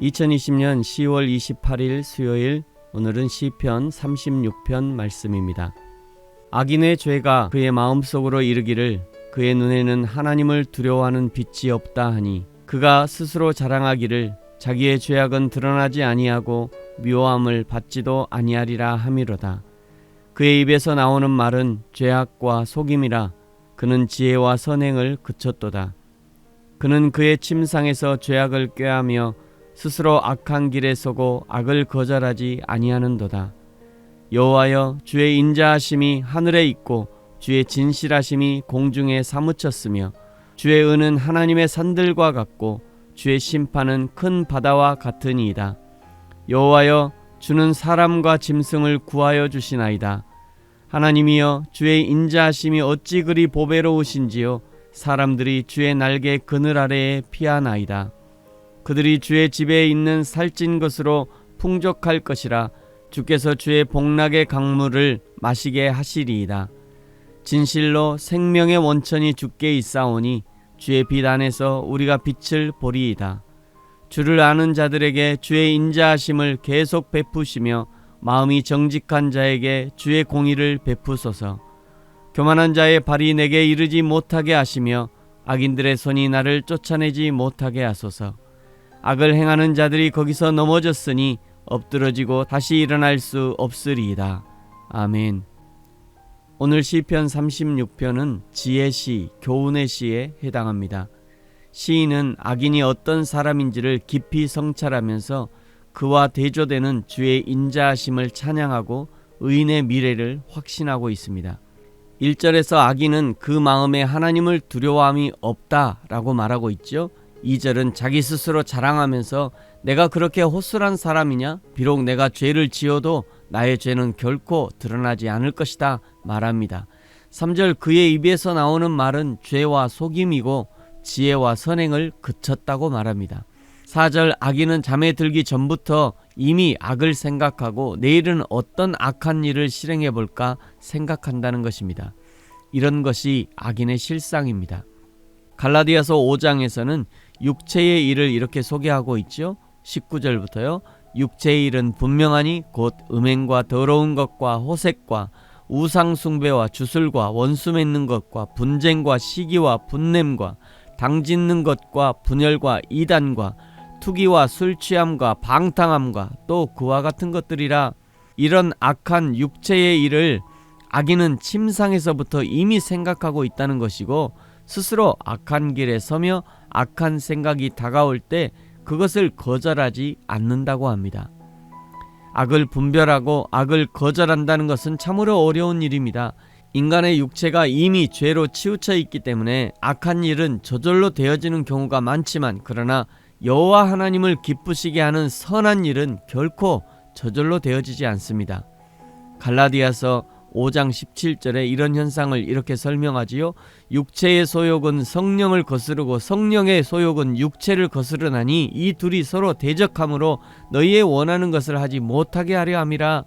2020년 10월 28일 수요일, 오늘은 시편 36편 말씀입니다. 악인의 죄가 그의 마음속으로 이르기를 그의 눈에는 하나님을 두려워하는 빛이 없다 하니 그가 스스로 자랑하기를 자기의 죄악은 드러나지 아니하고 묘함을 받지도 아니하리라 함이로다. 그의 입에서 나오는 말은 죄악과 속임이라. 그는 지혜와 선행을 그쳤도다. 그는 그의 침상에서 죄악을 꾀하며 스스로 악한 길에 서고 악을 거절하지 아니하는도다. 여호와여, 주의 인자하심이 하늘에 있고 주의 진실하심이 공중에 사무쳤으며 주의 은은 하나님의 산들과 같고 주의 심판은 큰 바다와 같으니이다. 여호와여, 주는 사람과 짐승을 구하여 주시나이다. 하나님이여, 주의 인자하심이 어찌 그리 보배로우신지요. 사람들이 주의 날개 그늘 아래에 피하나이다. 그들이 주의 집에 있는 살찐 것으로 풍족할 것이라. 주께서 주의 복락의 강물을 마시게 하시리이다. 진실로 생명의 원천이 주께 있사오니 주의 빛 안에서 우리가 빛을 보리이다. 주를 아는 자들에게 주의 인자하심을 계속 베푸시며 마음이 정직한 자에게 주의 공의를 베푸소서. 교만한 자의 발이 내게 이르지 못하게 하시며 악인들의 손이 나를 쫓아내지 못하게 하소서. 악을 행하는 자들이 거기서 넘어졌으니 엎드러지고 다시 일어날 수 없으리이다. 아멘. 오늘 시편 36편은 지혜시, 교훈의 시에 해당합니다. 시인은 악인이 어떤 사람인지를 깊이 성찰하면서 그와 대조되는 주의 인자하심을 찬양하고 의인의 미래를 확신하고 있습니다. 1절에서 악인은 그 마음에 하나님을 두려워함이 없다라고 말하고 있죠. 2절은 자기 스스로 자랑하면서 내가 그렇게 허술한 사람이냐? 비록 내가 죄를 지어도 나의 죄는 결코 드러나지 않을 것이다 말합니다. 3절 그의 입에서 나오는 말은 죄와 속임이고 지혜와 선행을 그쳤다고 말합니다. 4절 악인은 잠에 들기 전부터 이미 악을 생각하고 내일은 어떤 악한 일을 실행해 볼까 생각한다는 것입니다. 이런 것이 악인의 실상입니다. 갈라디아서 5장에서는 육체의 일을 이렇게 소개하고 있죠. 19절부터요. 육체의 일은 분명하니 곧 음행과 더러운 것과 호색과 우상숭배와 주술과 원수 맺는 것과 분쟁과 시기와 분냄과 당짓는 것과 분열과 이단과 투기와 술취함과 방탕함과 또 그와 같은 것들이라. 이런 악한 육체의 일을 악인은 침상에서부터 이미 생각하고 있다는 것이고 스스로 악한 길에 서며 악한 생각이 다가올 때 그것을 거절하지 않는다고 합니다. 악을 분별하고 악을 거절한다는 것은 참으로 어려운 일입니다. 인간의 육체가 이미 죄로 치우쳐 있기 때문에 악한 일은 저절로 되어지는 경우가 많지만 그러나 여호와 하나님을 기쁘시게 하는 선한 일은 결코 저절로 되어지지 않습니다. 갈라디아서 5장 17절에 이런 현상을 이렇게 설명하지요. 육체의 소욕은 성령을 거스르고 성령의 소욕은 육체를 거스르나니 이 둘이 서로 대적하므로 너희의 원하는 것을 하지 못하게 하려 함이라.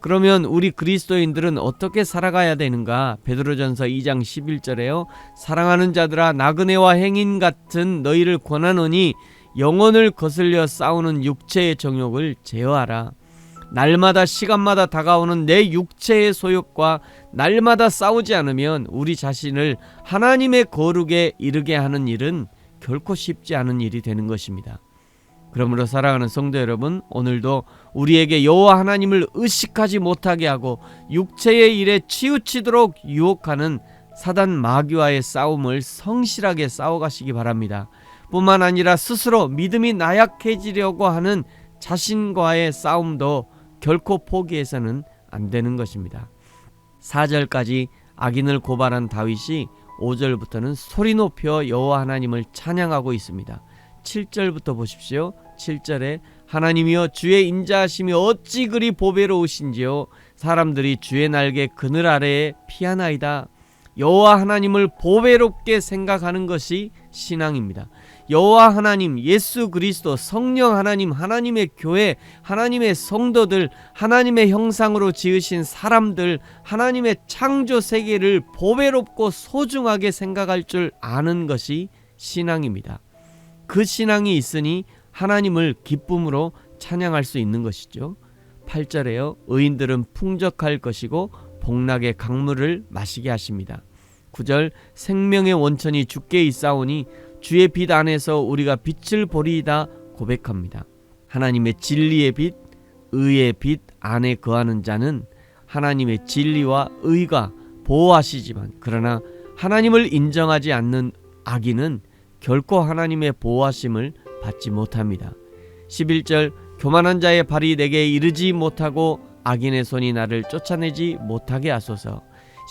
그러면 우리 그리스도인들은 어떻게 살아가야 되는가? 베드로전서 2장 11절에요. 사랑하는 자들아, 나그네와 행인 같은 너희를 권하노니 영혼을 거슬려 싸우는 육체의 정욕을 제어하라. 날마다 시간마다 다가오는 내 육체의 소욕과 날마다 싸우지 않으면 우리 자신을 하나님의 거룩에 이르게 하는 일은 결코 쉽지 않은 일이 되는 것입니다. 그러므로 사랑하는 성도 여러분, 오늘도 우리에게 여호와 하나님을 의식하지 못하게 하고 육체의 일에 치우치도록 유혹하는 사단 마귀와의 싸움을 성실하게 싸워가시기 바랍니다. 뿐만 아니라 스스로 믿음이 나약해지려고 하는 자신과의 싸움도 결코 포기해서는 안 되는 것입니다. 4절까지 악인을 고발한 다윗이 5절부터는 소리 높여 여호와 하나님을 찬양하고 있습니다. 7절부터 보십시오. 7절에 하나님이여, 주의 인자하심이 어찌 그리 보배로우신지요. 사람들이 주의 날개 그늘 아래에 피하나이다. 여호와 하나님을 보배롭게 생각하는 것이 신앙입니다. 여호와 하나님, 예수 그리스도, 성령 하나님, 하나님의 교회, 하나님의 성도들, 하나님의 형상으로 지으신 사람들, 하나님의 창조 세계를 보배롭고 소중하게 생각할 줄 아는 것이 신앙입니다. 그 신앙이 있으니 하나님을 기쁨으로 찬양할 수 있는 것이죠. 8절에요. 의인들은 풍족할 것이고 복락의 강물을 마시게 하십니다. 9절 생명의 원천이 주께 있사오니 주의 빛 안에서 우리가 빛을 보리이다 고백합니다. 하나님의 진리의 빛, 의의 빛 안에 거하는 자는 하나님의 진리와 의가 보호하시지만, 그러나 하나님을 인정하지 않는 악인은 결코 하나님의 보호하심을 받지 못합니다. 11절 교만한 자의 발이 내게 이르지 못하고 악인의 손이 나를 쫓아내지 못하게 하소서.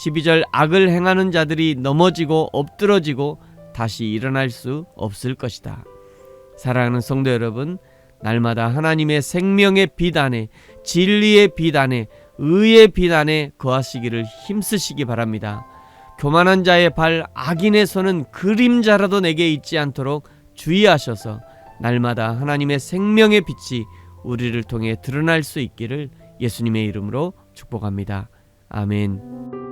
12절 악을 행하는 자들이 넘어지고 엎드러지고 다시 일어날 수 없을 것이다. 사랑하는 성도 여러분, 날마다 하나님의 생명의 빛 안에, 진리의 빛 안에, 의의 빛 안에 거하시기를 힘쓰시기 바랍니다. 교만한 자의 발, 악인의 손은 그림자라도 내게 있지 않도록 주의하셔서 날마다 하나님의 생명의 빛이 우리를 통해 드러날 수 있기를 예수님의 이름으로 축복합니다. 아멘.